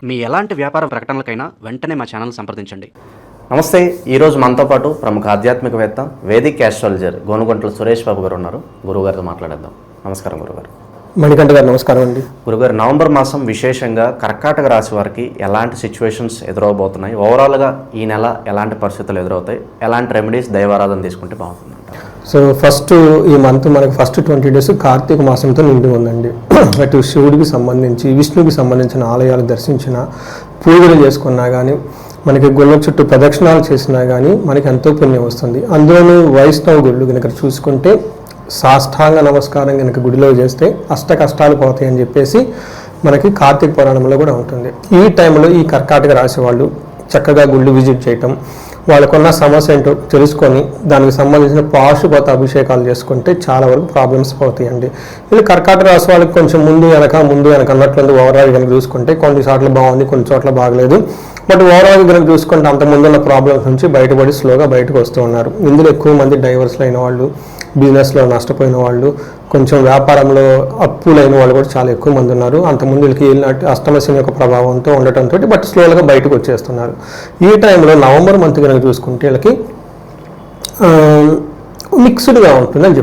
మీ ఎలాంటి వ్యాపార ప్రకటనలకైనా వెంటనే మా ఛానల్ సంప్రదించండి. నమస్తే. ఈరోజు మనతో పాటు ప్రముఖ ఆధ్యాత్మికవేత్త వేదిక్ ఆస్ట్రాలజర్ గోనుగంట్ల సురేష్ బాబు గారు ఉన్నారు. గురువుగారితో మాట్లాడేద్దాం. నమస్కారం గురుగారు. మణికంఠ గారు నమస్కారం అండి. గురుగారు, నవంబర్ మాసం విశేషంగా కర్కాటక రాశి వారికి ఎలాంటి సిచ్యువేషన్స్ ఎదురవబోతున్నాయి, ఓవరాల్గా ఈ నెల ఎలాంటి పరిస్థితులు ఎదురవుతాయి, ఎలాంటి రెమెడీస్ దైవారాధన తీసుకుంటే బాగుంటుందంట? సో ఫస్ట్ ఈ మంత్ మనకి ఫస్ట్ 20 days కార్తీక మాసంతో నిండి ఉందండి. అటు శివుడికి సంబంధించి విష్ణువుకి సంబంధించిన ఆలయాలు దర్శించిన, పూజలు చేసుకున్నా కానీ, మనకి గుళ్ళ చుట్టూ ప్రదక్షిణాలు చేసినా కానీ మనకి ఎంతో పుణ్యం వస్తుంది. అందులోనూ వైష్ణవ గుళ్ళు కనుక చూసుకుంటే సాష్టాంగ నమస్కారం కనుక గుడిలో చేస్తే అష్ట కష్టాలు పోతాయి అని చెప్పేసి మనకి కార్తీక పురాణంలో కూడా ఉంటుంది. ఈ టైంలో ఈ కర్కాటక రాశి వాళ్ళు చక్కగా గుళ్ళు విజిట్ చేయటం, వాళ్ళకున్న సమస్య ఏంటో తెలుసుకొని దానికి సంబంధించిన పాశుపత అభిషేకాలు చేసుకుంటే చాలా వరకు ప్రాబ్లమ్స్ పోతాయండి. ఇది కర్కాటక రాశి వాళ్ళకి కొంచెం ముందు వెనక అన్నట్లుంది. ఓవరాల్ కనుక చూసుకుంటే కొన్ని చోట్ల బాగుంది, కొన్ని చోట్ల బాగలేదు. బట్ ఓవరాల్ కనుక చూసుకుంటే అంత ముందున్న ప్రాబ్లమ్స్ నుంచి బయటపడి స్లోగా బయటకు వస్తూ ఉన్నారు. ఇందులో ఎక్కువ మంది డైవర్స్లు అయిన వాళ్ళు, బిజినెస్లో నష్టపోయిన వాళ్ళు, కొంచెం వ్యాపారంలో అప్పులైన వాళ్ళు కూడా చాలా ఎక్కువ మంది ఉన్నారు. అంతకుముందు వీళ్ళకి వెళ్ళినట్టు అష్టమశని యొక్క ప్రభావంతో ఉండటంతో బట్ స్లోగా బయటకు వచ్చేస్తున్నారు. ఈ టైంలో నవంబర్ మంత్ కనుక చూసుకుంటే వీళ్ళకి మిక్స్డ్గా ఉంటుందని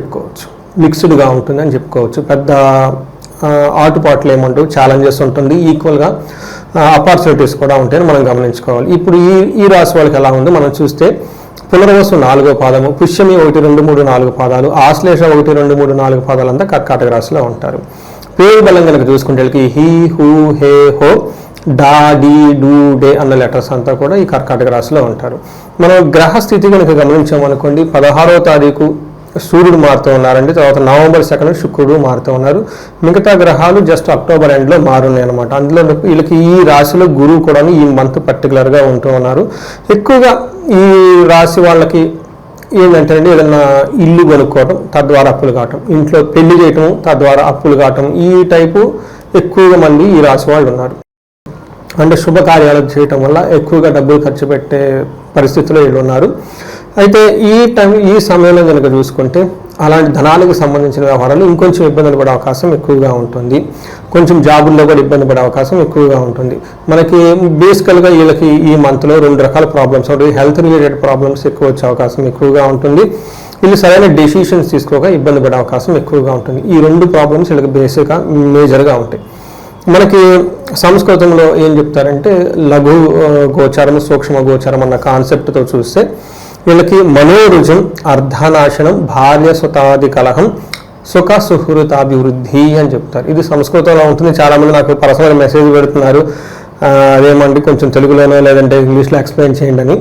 చెప్పుకోవచ్చు. పెద్ద ఆటుపాట్లు ఏమంటారు, ఛాలెంజెస్ ఉంటుంది, ఈక్వల్గా ఆపర్చునిటీస్ కూడా ఉంటాయని మనం గమనించుకోవాలి. ఇప్పుడు ఈ రాశి వాళ్ళకి ఎలా ఉందో మనం చూస్తే పునర్వసు 4వ పాదము, పుష్యమి 1, 2, 3, 4 పాదాలు, ఆశ్లేష 1, 2, 3, 4 పాదాలు అంతా కర్కాటక రాశిలో ఉంటారు. పేరు బలం కనుక చూసుకుంటే హీ, హూ, హే, హో, డా, డీ, డూ, డే అన్న లెటర్స్ అంతా కూడా ఈ కర్కాటక రాశిలో ఉంటారు. మనం గ్రహస్థితి కనుక గమనించామనుకోండి, 16వ తారీఖు సూర్యుడు మారుతూ ఉన్నారండి. తర్వాత నవంబర్ 2 శుక్రుడు మారుతూ ఉన్నారు. మిగతా గ్రహాలు జస్ట్ అక్టోబర్ ఎండ్లో మారున్నాయి అనమాట. అందులో వీళ్ళకి ఈ రాశిలో గురువు కూడా ఈ మంత్ పర్టికులర్గా ఉంటూ ఉన్నారు. ఎక్కువగా ఈ రాశి వాళ్ళకి ఏంటంటే అండి, ఏదైనా ఇల్లు కొనుక్కోవటం తద్వారా అప్పులు కావటం, ఇంట్లో పెళ్లి చేయటం తద్వారా అప్పులు కావటం, ఈ టైపు ఎక్కువగా మంది ఈ రాశి వాళ్ళు ఉన్నారు. అంటే శుభకార్యాలు చేయటం వల్ల ఎక్కువగా డబ్బులు ఖర్చు పెట్టే పరిస్థితుల్లో వీళ్ళు ఉన్నారు. అయితే ఈ సమయంలో కనుక చూసుకుంటే అలాంటి ధనాలకు సంబంధించిన వ్యవహారాలు ఇంకొంచెం ఇబ్బందులు పడే అవకాశం ఎక్కువగా ఉంటుంది. కొంచెం జాబుల్లో కూడా ఇబ్బంది పడే అవకాశం ఎక్కువగా ఉంటుంది. మనకి బేసికల్గా వీళ్ళకి ఈ మంత్లో 2 రకాల ప్రాబ్లమ్స్ ఉంటాయి. హెల్త్ రిలేటెడ్ ప్రాబ్లమ్స్ ఎక్కువ వచ్చే అవకాశం ఎక్కువగా ఉంటుంది. వీళ్ళు సరైన డెసిషన్స్ తీసుకోక ఇబ్బంది పడే అవకాశం ఎక్కువగా ఉంటుంది. ఈ 2 ప్రాబ్లమ్స్ వీళ్ళకి బేసిక్గా మేజర్గా ఉంటాయి. మనకి సంస్కృతంలో ఏం చెప్తారంటే లఘు గోచారం, సూక్ష్మ గోచారం అన్న కాన్సెప్ట్తో చూస్తే వీళ్ళకి మనోరుజం, అర్ధనాశనం, భార్య సుతాది కలహం, సుఖ సుహృతాభివృద్ధి అని చెప్తారు. ఇది సంస్కృతంలో ఉంటుంది. చాలామంది నాకు పర్సనల్ మెసేజ్ పెడుతున్నారు, అదేమంటే కొంచెం తెలుగులోనో లేదంటే ఇంగ్లీష్లో ఎక్స్ప్లెయిన్ చేయండి అని.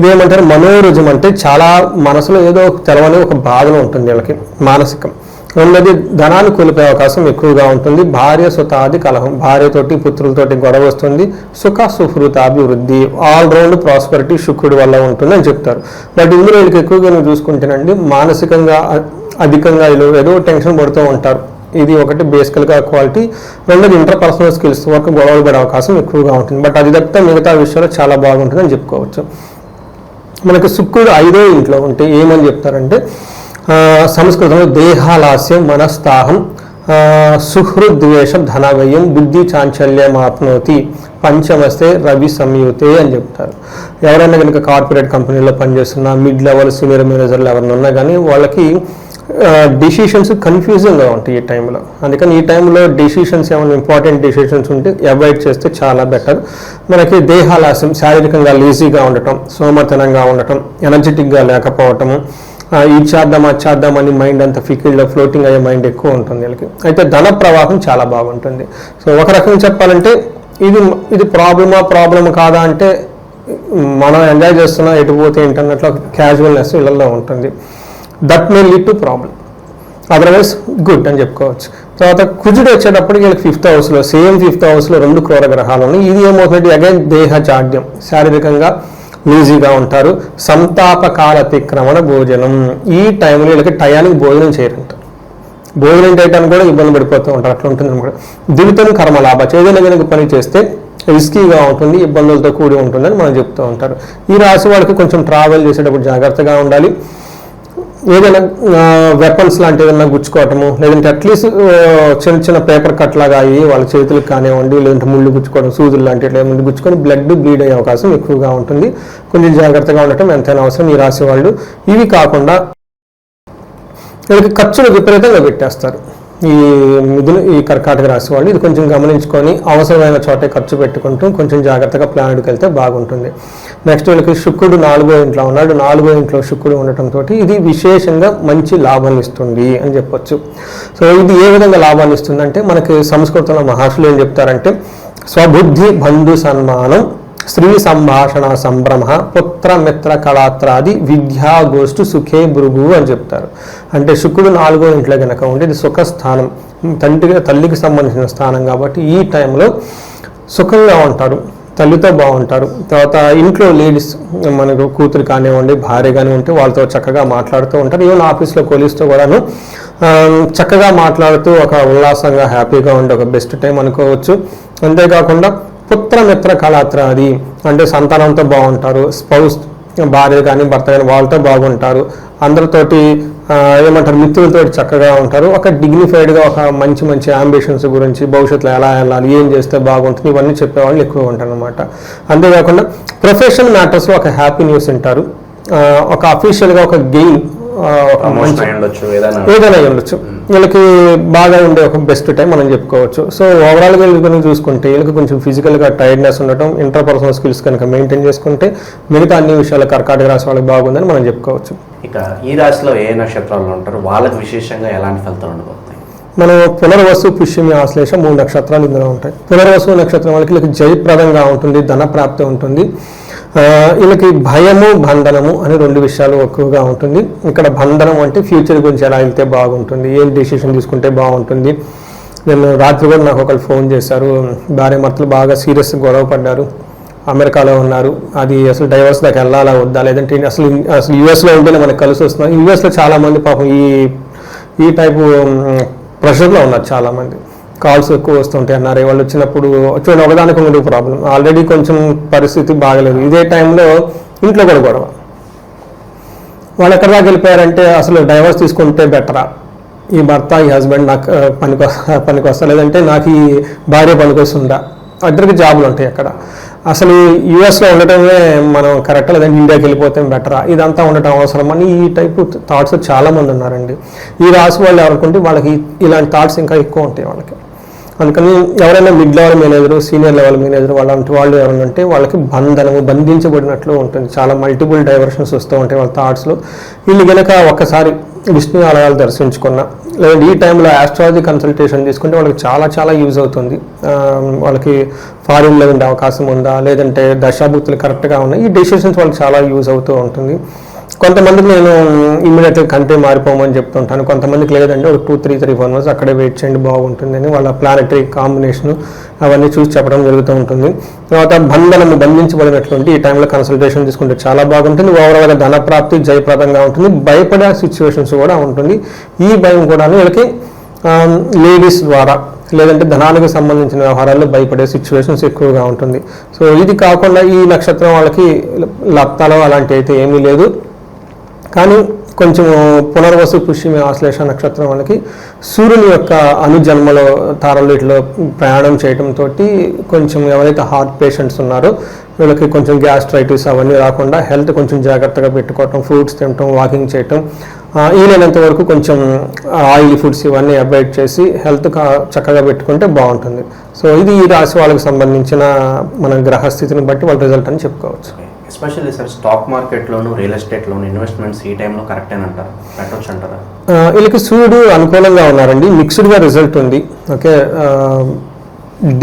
ఇదేమంటారు, మనోరుజం అంటే చాలా మనసులో ఏదో తెలవని ఒక బాధలో ఉంటుంది వీళ్ళకి, మానసికం. రెండోది ధనాన్ని కోల్పోయే అవకాశం ఎక్కువగా ఉంటుంది. భార్య సుతాది కలహం, భార్యతోటి పుత్రులతోటి గొడవ వస్తుంది. సుఖ సుహృతాభివృద్ధి, ఆల్రౌండ్ ప్రాస్పరిటీ శుక్రుడి వల్ల ఉంటుంది అని చెప్తారు. బట్ ఇందులో వీళ్ళకి ఎక్కువగా నువ్వు చూసుకుంటేనండి మానసికంగా అధికంగా వీళ్ళు ఏదో టెన్షన్ పడుతూ ఉంటారు. ఇది ఒకటి బేసికల్గా క్వాలిటీ. రెండోది ఇంటర్పర్సనల్ స్కిల్స్ వరకు గొడవలు పడే అవకాశం ఎక్కువగా ఉంటుంది. బట్ అది తప్పితే మిగతా విషయాలు చాలా బాగుంటుంది అని చెప్పుకోవచ్చు. మనకి శుక్రుడు 5వ ఇంట్లో ఉంటే ఏమని చెప్తారంటే సంస్కృతంలో దేహాలాస్యం, మనస్తాహం, సుహృద్వేషం, ధనవ్యయం, బుద్ధి చాంచల్యం ఆప్నోతి, పంచమస్తే రవి సంయుతే అని చెప్తారు. ఎవరైనా కనుక కార్పొరేట్ కంపెనీలో పనిచేస్తున్నా, మిడ్ లెవెల్ సీనియర్ మేనేజర్లు ఎవరైనా ఉన్నా కానీ వాళ్ళకి డెసిషన్స్ కన్ఫ్యూజింగ్గా ఉంటాయి ఈ టైంలో. అందుకని ఈ టైంలో డెసిషన్స్ ఏమైనా ఇంపార్టెంట్ డెసిషన్స్ ఉంటే అవాయిడ్ చేస్తే చాలా బెటర్. మనకి దేహాలాస్యం, శారీరకంగా లేజీగా ఉండటం, సోమర్తనంగా ఉండటం, ఎనర్జెటిక్గా లేకపోవటము, ఇచ్చేద్దామని మైండ్ అంతా ఫికిల్డ్లో ఫ్లోటింగ్ అయ్యే మైండ్ ఎక్కువ ఉంటుంది వీళ్ళకి. అయితే ధన ప్రవాహం చాలా బాగుంటుంది. సో ఒక రకంగా చెప్పాలంటే ఇది ప్రాబ్లమ్ కాదా అంటే మనం ఎంజాయ్ చేస్తున్నా ఎటుపోతే ఏంటన్నట్లు క్యాజువల్నెస్ వీళ్ళల్లో ఉంటుంది. That may lead to problem, otherwise good అని చెప్పుకోవచ్చు. తర్వాత కుజుడు వచ్చేటప్పటికి వీళ్ళకి 5th హౌస్లో, సేమ్ 5th హౌస్లో 2 క్రూర గ్రహాలు ఉన్నాయి. ఇది ఏమవుతుంది, అగైన్ దేహ జాడ్యం, శారీరకంగా ఈజీగా ఉంటారు. సంతాపకాల అతిక్రమణ భోజనం, ఈ టైంలో వీళ్ళకి టయానికి భోజనం చేయరంట. భోజనం చేయడానికి కూడా ఇబ్బంది పడిపోతూ ఉంటారు. అట్లా ఉంటుంది అనమాట. దివితం కర్మలాభ, ఏదైనా కనుక పని చేస్తే రిస్కీగా ఉంటుంది, ఇబ్బందులతో కూడి ఉంటుందని మనం చెప్తూ ఉంటారు. ఈ రాశి వాళ్ళకి కొంచెం ట్రావెల్ చేసేటప్పుడు జాగ్రత్తగా ఉండాలి. ఏదైనా వెపన్స్ లాంటి ఏదైనా గుచ్చుకోవటము, లేదంటే అట్లీస్ట్ చిన్న చిన్న పేపర్ కట్ లాగా అయ్యి వాళ్ళ చేతులకు కానివ్వండి, లేదంటే ముళ్ళు గుచ్చుకోవడం, సూదులు లాంటి ఏమైనా గుచ్చుకొని బ్లీడ్ అయ్యే అవకాశం ఎక్కువగా ఉంటుంది. కొంచెం జాగ్రత్తగా ఉండటం ఎంతైనా అవసరం ఈ రాశి వాళ్ళు. ఇవి కాకుండా వీళ్ళకి ఖర్చులు విపరీతంగా పెట్టేస్తారు ఈ కర్కాటక రాశి వాళ్ళు. ఇది కొంచెం గమనించుకొని అవసరమైన చోటే ఖర్చు పెట్టుకుంటూ కొంచెం జాగ్రత్తగా ప్లాన్కి వెళ్తే బాగుంటుంది. నెక్స్ట్ వీళ్ళకి శుక్రుడు 4వ ఇంట్లో ఉన్నాడు. 4వ ఇంట్లో శుక్రుడు ఉండటంతో ఇది విశేషంగా మంచి లాభాన్ని ఇస్తుంది అని చెప్పొచ్చు. సో ఇది ఏ విధంగా లాభాన్ని ఇస్తుంది అంటే, మనకి సంస్కృతంలో మహర్షులు ఏం చెప్తారంటే, స్వబుద్ధి బంధు సన్మానం, స్త్రీ సంభాషణ సంభ్రమ, పుత్ర మిత్ర కళాత్రాది విద్యా గోష్ఠు సుఖే భృగు అని చెప్తారు. అంటే శుక్రుడు 4వ ఇంట్లో కనుక ఉంటే ఇది సుఖస్థానం, తల్లికి సంబంధించిన స్థానం కాబట్టి ఈ టైంలో సుఖంగా ఉంటారు, తల్లితో బాగుంటారు. తర్వాత ఇంట్లో లేడీస్, మనకు కూతురు కానివ్వండి, భార్య కానీ ఉంటే వాళ్ళతో చక్కగా మాట్లాడుతూ ఉంటారు. ఈవెన్ ఆఫీస్లో కొలీగ్స్తో కూడాను చక్కగా మాట్లాడుతూ ఒక ఉల్లాసంగా హ్యాపీగా ఉండే ఒక బెస్ట్ టైం అనుకోవచ్చు. అంతేకాకుండా పుత్రమిత్ర కళాత్రాది అంటే సంతానంతో బాగుంటారు, స్పౌస్ భార్య కానీ భర్త కానీ వాళ్ళతో బాగుంటారు, అందరితోటి ఏమంటారు మిత్రులతో చక్కగా ఉంటారు. ఒక డిగ్నిఫైడ్గా ఒక మంచి మంచి అంబిషన్స్ గురించి, భవిష్యత్తులో ఎలా వెళ్ళాలి, ఏం చేస్తే బాగుంటుంది, ఇవన్నీ చెప్పేవాళ్ళు ఎక్కువగా ఉంటారు అనమాట. అంతేకాకుండా ప్రొఫెషనల్ మ్యాటర్స్లో ఒక హ్యాపీ న్యూస్ వింటారు, ఒక అఫీషియల్గా ఒక గెయిన్ ఏదైనా ఉండొచ్చు. వీళ్ళకి బాగా ఉండే ఒక బెస్ట్ టైం మనం చెప్పుకోవచ్చు. సో ఓవరాల్గా వీళ్ళకి చూసుకుంటే వీళ్ళకి కొంచెం ఫిజికల్గా టైర్డ్నెస్ ఉండటం, ఇంటర్పర్సనల్ స్కిల్స్ కనుక మెయింటైన్ చేసుకుంటే మిగతా అన్ని విషయాలు కర్కాటక రాశి వాళ్ళకి బాగుందని మనం చెప్పుకోవచ్చు. ఇక ఈ రాశిలో ఏ నక్షత్రాలు ఉంటారు, వాళ్ళకి విశేషంగా ఎలాంటి ఫలితాలు ఉండబోతున్నాయి? మనం పునర్వసు, పుష్యమి, ఆశ్లేష 3 నక్షత్రాలు ఇందులో ఉంటాయి. పునర్వసు నక్షత్రం వాళ్ళకి వీళ్ళకి జయప్రదంగా ఉంటుంది, ధనప్రాప్తి ఉంటుంది. వీళ్ళకి భయము బంధనము అని 2 విషయాలు ఎక్కువగా ఉంటుంది. ఇక్కడ బంధనం అంటే ఫ్యూచర్ గురించి ఎలా వెళ్తే బాగుంటుంది, ఏం డెసిషన్ తీసుకుంటే బాగుంటుంది. నేను రాత్రి కూడా నాకు ఒకళ్ళు ఫోన్ చేశారు, భార్యాభర్తలు బాగా సీరియస్ గొడవ పడ్డారు, అమెరికాలో ఉన్నారు, అది అసలు డైవర్స్ దాకా వెళ్ళాలా వద్దా, లేదంటే అసలు యూఎస్లో ఉంటేనే మనకు కలిసి వస్తున్నారు. యూఎస్లో చాలామంది పాపం ఈ టైపు ప్రెషర్లో ఉన్నారు, చాలామంది కాల్స్ ఎక్కువ వస్తుంటాయి అన్నారు. వాళ్ళు వచ్చినప్పుడు చూడండి, ఒకదానికి ఒకటి ప్రాబ్లం, ఆల్రెడీ కొంచెం పరిస్థితి బాగలేదు, ఇదే టైంలో ఇంట్లో కూడా గొడవ. వాళ్ళు ఎక్కడ దాకా వెళ్ళిపోయారంటే, అసలు డైవర్స్ తీసుకుంటే బెటరా, ఈ భర్త ఈ హస్బెండ్ నాకు పనికి వస్తా, లేదంటే నాకు ఈ భార్య పనికొస్తుందా, ఇద్దరికి జాబులు ఉంటాయి అక్కడ, అసలు యూఎస్లో ఉండటమే మనం కరెక్ట్, లేదంటే ఇండియాకి వెళ్ళిపోతే బెటరా, ఇదంతా ఉండటం అవసరం అని ఈ టైపు థాట్స్ చాలామంది ఉన్నారండి. ఈ రాశి వాళ్ళు ఎవరుకుంటే వాళ్ళకి ఇలాంటి థాట్స్ ఇంకా ఎక్కువ ఉంటాయి వాళ్ళకి. అందుకని ఎవరైనా mid level manager, senior level manager అలాంటి వాళ్ళు ఎవరైనా ఉంటే వాళ్ళకి బంధించబడినట్లు ఉంటుంది, చాలా మల్టిపుల్ డైవర్షన్స్ వస్తూ ఉంటాయి వాళ్ళ థాట్స్లో. వీళ్ళు కనుక ఒక్కసారి విష్ణు ఆలయాలు దర్శించుకున్నా, లేదంటే ఈ టైంలో ఆస్ట్రాలజీ కన్సల్టేషన్ తీసుకుంటే వాళ్ళకి చాలా చాలా యూజ్ అవుతుంది. వాళ్ళకి ఫారిన్లో ఉండే అవకాశం ఉందా, లేదంటే దశాభుక్తులు కరెక్ట్గా ఉన్నాయి, ఈ డెసిషన్స్ వాళ్ళకి చాలా యూజ్ అవుతూ ఉంటుంది. కొంతమందికి నేను ఇమ్మీడియట్గా కంట్రీ మారిపోమని చెప్తుంటాను, కొంతమందికి లేదంటే ఒక 2-3-4 months అక్కడే వెయిట్ చేయండి బాగుంటుంది అని వాళ్ళ ప్లానెటరీ కాంబినేషన్ అవన్నీ చూసి చెప్పడం జరుగుతూ ఉంటుంది. తర్వాత బంధించబడినటువంటి ఈ టైంలో కన్సల్టేషన్ తీసుకుంటే చాలా బాగుంటుంది. ఓవరాల్గా ధనప్రాప్తి జయప్రదంగా ఉంటుంది, భయపడే సిచ్యువేషన్స్ కూడా ఉంటుంది. ఈ భయం కూడా వీళ్ళకి లేడీస్ ద్వారా, లేదంటే ధనానికి సంబంధించిన వ్యవహారాల్లో భయపడే సిచ్యువేషన్స్ ఎక్కువగా ఉంటుంది. సో ఇది కాకుండా ఈ నక్షత్రం వాళ్ళకి లప్తాలో అలాంటి అయితే ఏమీ లేదు. కానీ కొంచెం పునర్వసు, పుష్యమి, ఆశ్లేష నక్షత్రం వాళ్ళకి సూర్యుని యొక్క అనుజన్మలో తారలు ఇట్లో ప్రయాణం చేయడంతో కొంచెం ఎవరైతే హార్ట్ పేషెంట్స్ ఉన్నారో వీళ్ళకి కొంచెం గ్యాస్ట్రైటిస్ అవన్నీ రాకుండా హెల్త్ కొంచెం జాగ్రత్తగా పెట్టుకోవటం, ఫ్రూట్స్ తినటం, వాకింగ్ చేయటం, వీలైనంత వరకు కొంచెం ఆయిలీ ఫుడ్స్ ఇవన్నీ అవాయిడ్ చేసి హెల్త్ చక్కగా పెట్టుకుంటే బాగుంటుంది. సో ఇది ఈ రాశి వాళ్ళకి సంబంధించిన మన గ్రహస్థితిని బట్టి వాళ్ళ రిజల్ట్ అని చెప్పుకోవచ్చు. ఎస్పెషల్లీ సార్ స్టాక్ మార్కెట్లోను, రియల్ ఎస్టేట్లోను ఇన్వెస్ట్మెంట్స్ ఈ టైంలో కరెక్ట్ అని అంటారు, పెట్టవచ్చు అంటారా? వీళ్ళకి సూర్యుడు అనుకూలంగా ఉన్నారండి, మిక్స్డ్గా రిజల్ట్ ఉంది. ఓకే,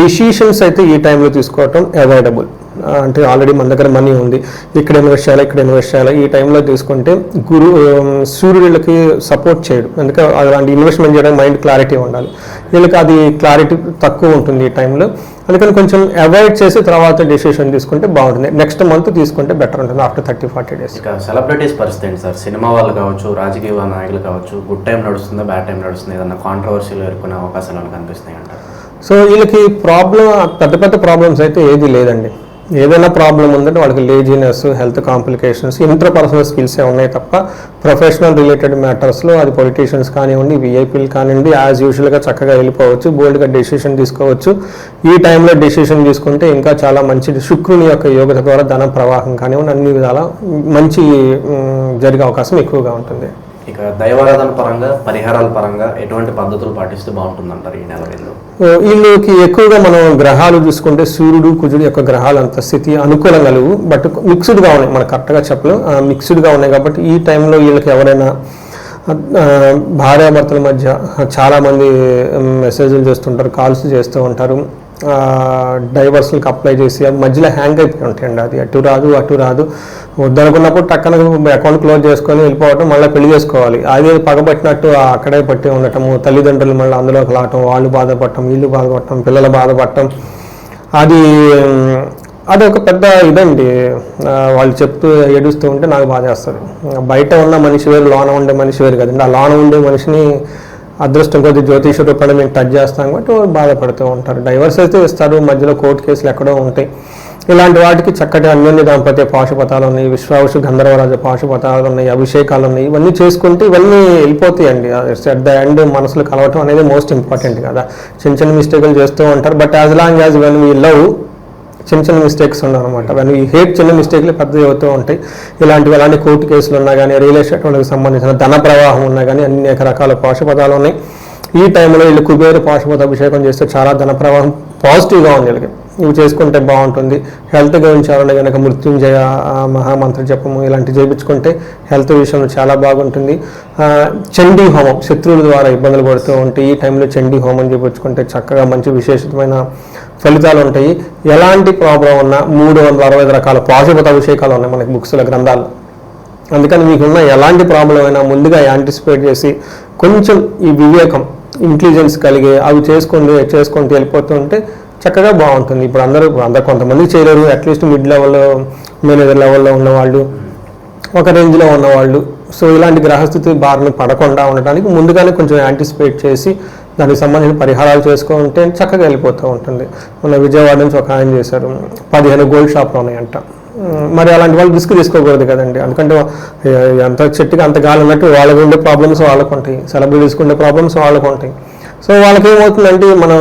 డెసిషన్స్ అయితే ఈ టైంలో తీసుకోవటం అవాయిడబుల్. అంటే ఆల్రెడీ మన దగ్గర మనీ ఉంది, ఇక్కడ ఇన్వెస్ట్ చేయాలి, ఈ టైంలో తీసుకుంటే సూర్యుడికి సపోర్ట్ చేయడు, అందుకే అలాంటి ఇన్వెస్ట్మెంట్ చేయడానికి మైండ్ క్లారిటీ ఉండాలి. వీళ్ళకి అది క్లారిటీ తక్కువ ఉంటుంది ఈ టైంలో, అందుకని కొంచెం అవాయిడ్ చేసి తర్వాత డెసిషన్ తీసుకుంటే బాగుంటుంది. నెక్స్ట్ మంత్ తీసుకుంటే బెటర్ ఉంటుంది ఆఫ్టర్ 30-40 days. ఇక సెలబ్రిటీస్ పరిస్థితి ఏంటి సార్? సినిమా వాళ్ళు కావచ్చు, రాజకీయ నాయకులు కావచ్చు, గుడ్ టైం నడుస్తుందా, బ్యాడ్ టైం నడుస్తుందా, ఏదన్నా కాంట్రవర్సీలు ఎదుర్కొనే అవకాశాలు కనిపిస్తున్నాయి అంటారు? సో వీళ్ళకి పెద్ద ప్రాబ్లమ్స్ అయితే ఏది లేదండి. ఏదైనా ప్రాబ్లం ఉందంటే వాళ్ళకి లేజినెస్, హెల్త్ కాంప్లికేషన్స్, ఇంటర్పర్సనల్ స్కిల్సే ఉన్నాయి తప్ప ప్రొఫెషనల్ రిలేటెడ్ మ్యాటర్స్లో అది పొలిటీషియన్స్ కానివ్వండి, విఐపీలు కానివ్వండి, యాజ్ యూజువల్గా చక్కగా వెళ్ళిపోవచ్చు, బోల్డ్గా డెసిషన్ తీసుకోవచ్చు. ఈ టైంలో డెసిషన్ తీసుకుంటే ఇంకా చాలా మంచిది. శుక్రుని యొక్క యోగత ద్వారా ధన ప్రవాహం కానివ్వండి అన్ని విధాల మంచి జరిగే అవకాశం ఎక్కువగా ఉంటుంది. ఇక దైవారాధన పరంగా, పరిహారాల పరంగా ఎటువంటి పద్ధతులు పాటిస్తే బాగుంటుందంటారు ఈ నెల వీళ్ళు? వీళ్ళకి ఎక్కువగా మనం గ్రహాలు చూసుకుంటే సూర్యుడు, కుజుడు యొక్క గ్రహాలు అంత స్థితి అనుకూలంగా లేవు, బట్ మిక్స్డ్గా ఉన్నాయి. మనకు కరెక్ట్గా చెప్పలేం, మిక్స్డ్గా ఉన్నాయి. కాబట్టి ఈ టైంలో వీళ్ళకి ఎవరైనా భార్యాభర్తల మధ్య చాలామంది మెసేజ్లు చేస్తుంటారు, కాల్స్ చేస్తూ ఉంటారు, డైవర్స్లకు అప్లై చేసి అవి మధ్యలో హ్యాంగ్ అయిపోయి ఉంటాయండి. అది అటు రాదు వద్దనుకున్నప్పుడు టక్కన అకౌంట్ క్లోజ్ చేసుకొని వెళ్ళిపోవటం, మళ్ళీ పెళ్లి చేసుకోవాలి. అదే పగబట్టినట్టు అక్కడే పట్టి ఉండటము, తల్లిదండ్రులు మళ్ళీ అందులోకి లాగటం, వాళ్ళు బాధపడటం, వీళ్ళు బాధపడటం, పిల్లలు బాధపడటం, అది ఒక పెద్ద ఇదండి. వాళ్ళు చెప్తూ ఏడుస్తూ ఉంటే నాకు బాధ వేస్తుంది. బయట ఉన్న మనిషి వేరు, లోన ఉండే మనిషి వేరు కదండి. ఆ లోన ఉండే మనిషిని అదృష్టం కొద్ది జ్యోతిష రూపాయలు మేము టచ్ చేస్తాం కాబట్టి వాళ్ళు బాధపడుతూ ఉంటారు. డైవర్స్ అయితే ఇస్తారు, మధ్యలో కోర్టు కేసులు ఎక్కడో ఉంటాయి. ఇలాంటి వాటికి చక్కటి అన్యోన్య దాంపత్య పాశుపతాలు ఉన్నాయి, విశ్వావసు గంధర్వరాజ పాశుపతాలు ఉన్నాయి, అభిషేకాలు ఉన్నాయి. ఇవన్నీ చేసుకుంటే ఇవన్నీ వెళ్ళిపోతాయండి. అట్ ద ఎండ్ మనసులు కలవటం అనేది మోస్ట్ ఇంపార్టెంట్ కదా. చిన్న మిస్టేకులు చేస్తూ ఉంటారు, but as long as when we love చిన్న మిస్టేక్స్ ఉండవు అనమాట. వెన్ వీ హేట్ చిన్న మిస్టేక్లు పెద్దవి అవుతూ ఉంటాయి. ఇలాంటివి ఎలాంటి కోర్టు కేసులు ఉన్నా కానీ, రియల్ ఎస్టేట్ వాళ్ళకి సంబంధించిన ధన ప్రవాహం ఉన్నా కానీ అనేక రకాల పాశుపతాలు ఉన్నాయి. ఈ టైంలో వీళ్ళు కుబేరు పాశుపత అభిషేకం చేస్తే చాలా ధన ప్రవాహం పాజిటివ్గా ఉంది వీళ్ళకి. ఇవి చేసుకుంటే బాగుంటుంది. హెల్త్ గురించి ఎవరైనా కనుక మృత్యుంజయ మహామంత్ర జపము ఇలాంటివి చేయించుకుంటే హెల్త్ విషయంలో చాలా బాగుంటుంది. చండీ హోమం, శత్రువుల ద్వారా ఇబ్బందులు పడుతూ ఉంటే ఈ టైంలో చండీ హోమం చేయించుకుంటే చక్కగా మంచి విశేషమైన ఫలితాలు ఉంటాయి. ఎలాంటి ప్రాబ్లం ఉన్నా 365 రకాల పాశుపత అభిషేకాలు ఉన్నాయి మనకి బుక్స్ల గ్రంథాల్లో. అందుకని మీకున్న ఎలాంటి ప్రాబ్లం అయినా ముందుగా యాంటిసిపేట్ చేసి కొంచెం ఈ వివేకం, ఇంటెలిజెన్స్ కలిగి అవి చేసుకుంటూ వెళ్ళిపోతుంటే చక్కగా బాగుంటుంది. ఇప్పుడు అందరూ కొంతమంది చేయలేరు, అట్లీస్ట్ మిడ్ లెవెల్లో, మేనేజర్ లెవెల్లో ఉన్నవాళ్ళు, ఒక రేంజ్లో ఉన్నవాళ్ళు. సో ఇలాంటి గ్రహస్థితి బారిన పడకుండా ఉండడానికి ముందుగానే కొంచెం యాంటిసిపేట్ చేసి దానికి సంబంధించిన పరిహారాలు చేసుకుంటే చక్కగా వెళ్ళిపోతూ ఉంటుంది. మన విజయవాడ నుంచి ఒక ఆయన చేశారు, 15 గోల్డ్ షాప్లు ఉన్నాయంట. మరి అలాంటి వాళ్ళు రిస్క్ తీసుకోకూడదు కదండి. ఎందుకంటే ఎంత చెట్టుకి అంత గాలి ఉన్నట్టు వాళ్ళకు ఉండే ప్రాబ్లమ్స్ వాళ్ళకు ఉంటాయి, సెలబ్రిటీస్కి ఉండే ప్రాబ్లమ్స్ వాళ్ళకు ఉంటాయి. సో వాళ్ళకి ఏమవుతుందంటే మనం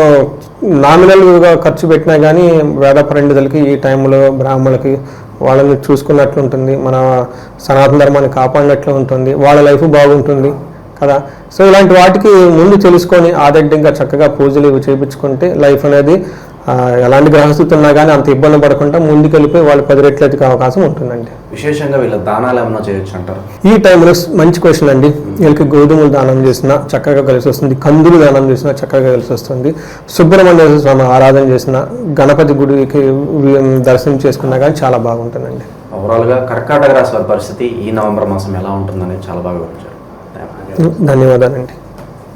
నామినల్గా ఖర్చు పెట్టినా కానీ వేద పండితులకి ఈ టైంలో బ్రాహ్మణులకి వాళ్ళని చూసుకున్నట్లు ఉంటుంది, మన సనాతన ధర్మాన్ని కాపాడినట్లు ఉంటుంది, వాళ్ళ లైఫ్ బాగుంటుంది కదా. సో ఇలాంటి వాటికి ముందు తెలుసుకొని ఆదర్యంగా చక్కగా పూజలు ఇవి చేయించుకుంటే లైఫ్ అనేది ఎలాంటి గ్రహస్థితి ఉన్నా కానీ అంత ఇబ్బంది పడకుండా ముందుకు వెళ్ళిపోయి వాళ్ళు 10 రెట్లు ఎదిగే అవకాశం ఉంటుందండి. విశేషంగా వీళ్ళ దానాలు ఏమైనా చేయొచ్చు అంటారు? ఈ టైంలో మంచి క్వశ్చన్ అండి. వీళ్ళకి గోధుమలు దానం చేసినా చక్కగా కలిసి వస్తుంది, కందులు దానం చేసినా చక్కగా కలిసి వస్తుంది, సుబ్రహ్మణ్య స్వామి ఆరాధన చేసిన, గణపతి గుడికి దర్శనం చేసుకున్నా కానీ చాలా బాగుంటుందండి. ఓవరాల్గా కర్కాటక రాశి వారి పరిస్థితి ఈ నవంబర్ మాసం ఎలా ఉంటుందనేది చాలా బాగా వివరించారు. ధన్యవాదాలండి.